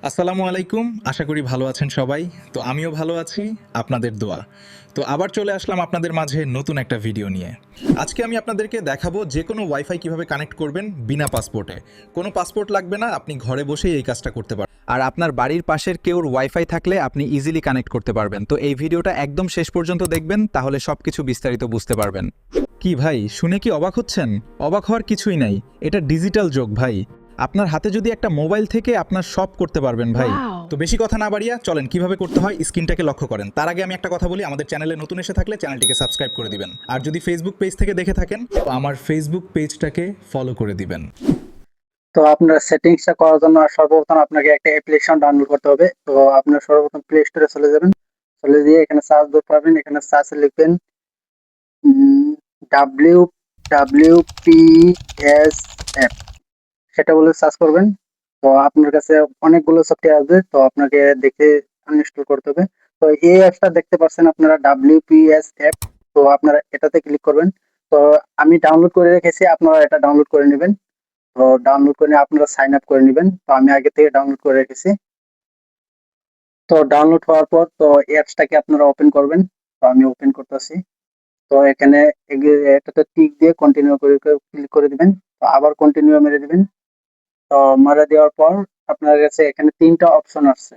আসসালামু আলাইকুম। আশা করি ভালো আছেন সবাই। তো আমিও ভালো আছি, আপনাদের দোয়া। তো আবার চলে আসলাম আপনাদের মাঝে নতুন একটা ভিডিও নিয়ে। আজকে আমি আপনাদেরকে দেখাবো যে কোনো ওয়াইফাই কিভাবে কানেক্ট করবেন বিনা পাসপোর্টে। কোনো পাসপোর্ট লাগবে না, আপনি ঘরে বসেই এই কাজটা করতে পারবেন। আর আপনার বাড়ির পাশের কেউর ওয়াইফাই থাকলে আপনি ইজিলি কানেক্ট করতে পারবেন। তো এই ভিডিওটা একদম শেষ পর্যন্ত দেখবেন, তাহলে সবকিছু বিস্তারিত বুঝতে পারবেন। কি ভাই, শুনে কি অবাক হচ্ছেন? অবাক হওয়ার কিছুই নাই। এটা ডিজিটাল যুগ ভাই। আপনার হাতে যদি একটা মোবাইল থেকে আপনার সব করতে পারবেন ভাই। তো বেশি কথা না বাড়িয়া চলেন কিভাবে করতে হয় স্ক্রিনটাকে লক্ষ্য করেন। তার আগে আমি একটা কথা বলি, আমাদের চ্যানেলে নতুন এসে থাকলে চ্যানেলটিকে সাবস্ক্রাইব করে দিবেন। আর যদি ফেসবুক পেজ থেকে দেখে থাকেন তো আমার ফেসবুক পেজটাকে ফলো করে দিবেন। তো আপনার সেটিংসটা করার জন্য সর্বপ্রথম আপনাকে একটা অ্যাপ্লিকেশন ডাউনলোড করতে হবে। তো আপনার সর্বপ্রথম প্লে স্টোরে চলে যাবেন। চলে গিয়ে এখানে সার্চ বার পাবেন, এখানে সার্চে লিখবেন WWPSF, সেটা বলে সার্চ করবেন। তো আপনার কাছে অনেকগুলো সফটওয়্যার আসবে, তো আপনাকে দেখে আনইনস্টল করতে হবে। তো এই অ্যাপটা দেখতে পাচ্ছেন আপনারা, WPSF। তো আপনারা এটাতে ক্লিক করবেন। তো আমি ডাউনলোড করে রেখেছি, আপনারা এটা ডাউনলোড করে নেবেন। তো ডাউনলোড করে নিয়ে আপনারা সাইন আপ করে নেবেন। তো আমি আগে থেকে ডাউনলোড করে রেখেছি। তো ডাউনলোড হওয়ার পর তো অ্যাপসটাকে আপনারা ওপেন করবেন। তো আমি ওপেন করতেছি। তো এখানে এটাতে টিক দিয়ে কন্টিনিউ করে ক্লিক করে দিবেন। তো আবার কন্টিনিউ মেরে দিবেন। তো মেরে দেওয়ার পর আপনার কাছে এখানে ৩টা অপশন আসছে।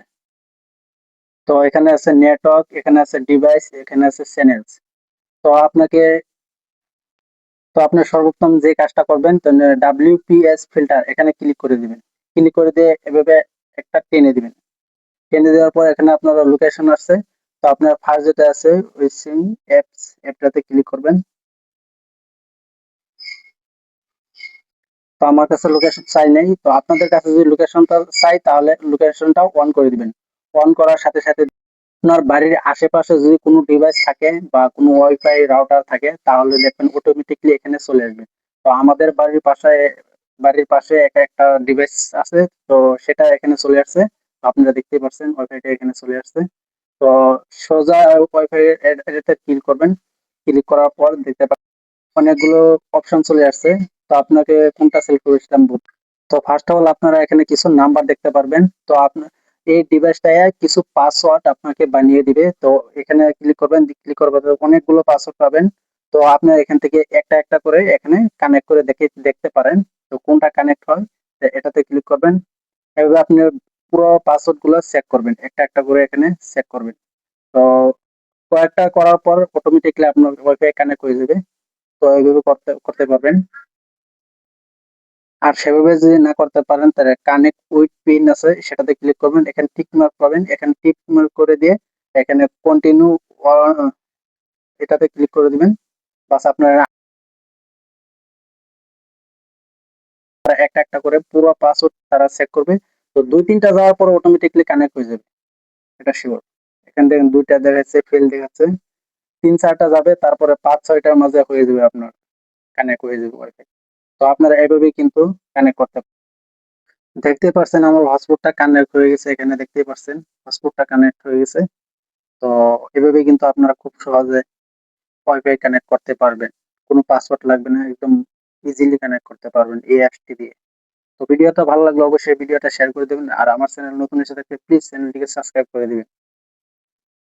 তো এখানে আছে নেটওয়ার্ক, এখানে আছে ডিভাইস, এখানে আছে চ্যানেলস। তো আপনাকে তো আপনার সর্বপ্রথম যে কাজটা করবেন, তো WPS ফিল্টার এখানে ক্লিক করে দিবেন। ক্লিক করে দিয়ে এভাবে একটা টেনে দিবেন। টেনে দেওয়ার পর এখানে আপনার লোকেশন আসছে। তো আপনার ফার্স্ট যেটা আছে উইসিং অ্যাপস, অ্যাপটাতে ক্লিক করবেন। তো আমার কাছে লোকেশন চাই নাই। তো আপনাদের কাছে যদি লোকেশনটা চাই তাহলে লোকেশনটাও অন করে দিবেন। অন করার সাথে সাথে আপনার বাড়ির আশেপাশে যদি কোনো ডিভাইস থাকে বা কোনো ওয়াইফাই রাউটার থাকে তাহলে দেখবেন অটোমেটিকলি এখানে চলে আসবে। তো আমাদের বাড়ির পাশে একটা ডিভাইস আছে, তো সেটা এখানে চলে আসছে। তো আপনারা দেখতেই পাচ্ছেন ওয়াইফাইটা এখানে চলে আসছে। তো সোজা ওয়াইফাই এটাতে ক্লিক করবেন। ক্লিক করার পর দেখতে পাচ্ছেন অনেকগুলো অপশন চলে আসছে। তো আপনাকে কোনটা সিলেক্ট করে সেটা আমি বলছি। তো ফার্স্ট অফ অল আপনারা এখানে কিছু নাম্বার দেখতে পারবেন। তো আপনার এই ডিভাইসটায় কিছু পাসওয়ার্ড আপনাকে বানিয়ে দিবে। তো এখানে ক্লিক করবেন, ক্লিক করবেন অনেকগুলো পাসওয়ার্ড পাবেন। তো আপনার এখান থেকে একটা একটা করে এখানে কানেক্ট করে দেখতে পারেন। তো কোনটা কানেক্ট হয় তো এটাতে ক্লিক করবেন। এভাবে আপনি পুরো পাসওয়ার্ড গুলো চেক করবেন, একটা একটা করে এখানে চেক করবেন। তো কয়েকটা করার পর অটোমেটিকলি আপনার ওয়াইফাই কানেক্ট হয়ে যাবে। তো এইভাবে করতে করতে পারবেন। আর সেভাবে যদি না করতে পারেন তাহলে কানেক্ট উইথ পিন আছে, সেটাতে ক্লিক করবেন। এখানে টিক মার্ক পাবেন, এখানে টিক মার্ক করে দিয়ে এখানে কন্টিনিউ এটাতে ক্লিক করে দিবেন। বাস আপনার একটা একটা করে পুরো পাসওয়ার্ড তারা চেক করবে। তো ২-৩টা যাওয়ার পর অটোমেটিকলি কানেক্ট হয়ে যাবে, এটা শিওর। এখান থেকে ২টা দেখাচ্ছে, ফেল দেখাচ্ছে। ৩-৪টা যাবে, তারপরে ৫-৬টার মাঝে হয়ে যাবে আপনার কানেক্ট হয়ে যাবে ওয়াইফাই। তো আপনারা এভাবেই কিন্তু কানেক্ট করতে দেখতে পাচ্ছেন আমার হটস্পটটা কানেক্ট হয়ে গেছে। এখানে দেখতেই পাচ্ছেন হটস্পটটা কানেক্ট হয়ে গেছে। তো এভাবে কিন্তু আপনারা খুব সহজে ওয়াইফাই কানেক্ট করতে পারবেন। কোনো পাসওয়ার্ড লাগবে না, একদম ইজিলি কানেক্ট করতে পারবেন এই অ্যাপসটি দিয়ে। তো ভিডিওটা ভালো লাগলে অবশ্যই ভিডিওটা শেয়ার করে দেবেন। আর আমার চ্যানেল নতুন এসে থাকলে প্লিজ চ্যানেলটিকে সাবস্ক্রাইব করে দিবেন।